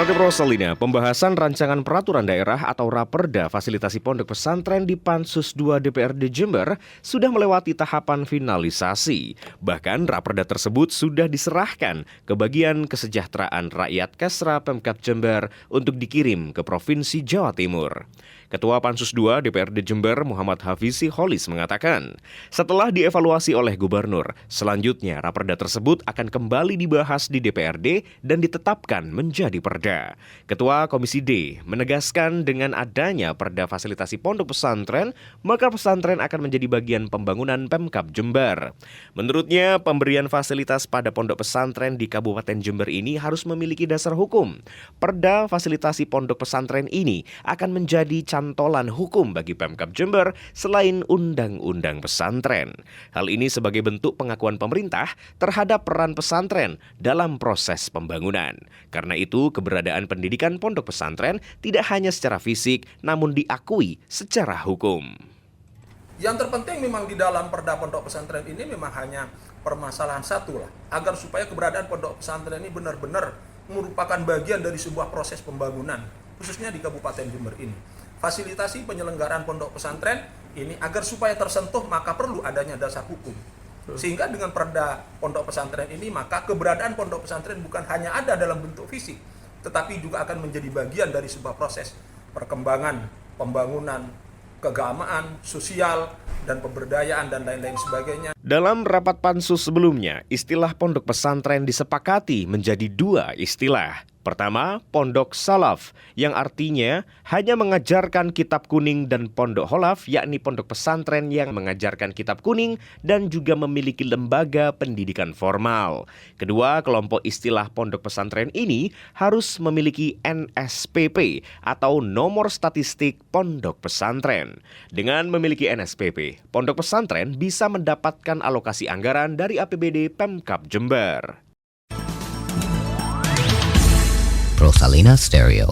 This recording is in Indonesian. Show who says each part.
Speaker 1: Pemerhati Rosalina, pembahasan rancangan peraturan daerah atau Raperda fasilitasi pondok pesantren di Pansus 2 DPRD Jember sudah melewati tahapan finalisasi. Bahkan Raperda tersebut sudah diserahkan ke bagian kesejahteraan rakyat Kesra Pemkab Jember untuk dikirim ke Provinsi Jawa Timur. Ketua Pansus 2 DPRD Jember Muhammad Hafizi Holis mengatakan, setelah dievaluasi oleh Gubernur, selanjutnya Raperda tersebut akan kembali dibahas di DPRD dan ditetapkan menjadi perda. Ketua Komisi D menegaskan dengan adanya perda fasilitasi pondok pesantren, maka pesantren akan menjadi bagian pembangunan Pemkab Jember. Menurutnya, pemberian fasilitas pada pondok pesantren di Kabupaten Jember ini harus memiliki dasar hukum. Perda fasilitasi pondok pesantren ini akan menjadi cantolan hukum bagi Pemkab Jember selain Undang-Undang Pesantren. Hal ini sebagai bentuk pengakuan pemerintah terhadap peran pesantren dalam proses pembangunan. Karena itu, keberadaan pendidikan pondok pesantren tidak hanya secara fisik, namun diakui secara hukum.
Speaker 2: Yang terpenting memang di dalam perda pondok pesantren ini memang hanya permasalahan satu lah, agar supaya keberadaan pondok pesantren ini benar-benar merupakan bagian dari sebuah proses pembangunan, khususnya di Kabupaten Jember ini. Fasilitasi penyelenggaraan pondok pesantren ini agar supaya tersentuh maka perlu adanya dasar hukum. Sehingga dengan perda pondok pesantren ini maka keberadaan pondok pesantren bukan hanya ada dalam bentuk fisik, tetapi juga akan menjadi bagian dari sebuah proses perkembangan, pembangunan, keagamaan, sosial, dan pemberdayaan dan lain-lain sebagainya.
Speaker 1: Dalam rapat pansus sebelumnya, istilah pondok pesantren disepakati menjadi dua istilah. Pertama, pondok salaf, yang artinya hanya mengajarkan kitab kuning, dan pondok holaf, yakni pondok pesantren yang mengajarkan kitab kuning dan juga memiliki lembaga pendidikan formal. Kedua, kelompok istilah pondok pesantren ini harus memiliki NSPP atau nomor statistik pondok pesantren. Dengan memiliki NSPP, pondok pesantren bisa mendapatkan alokasi anggaran dari APBD Pemkab Jember.
Speaker 3: Rosalina Stereo.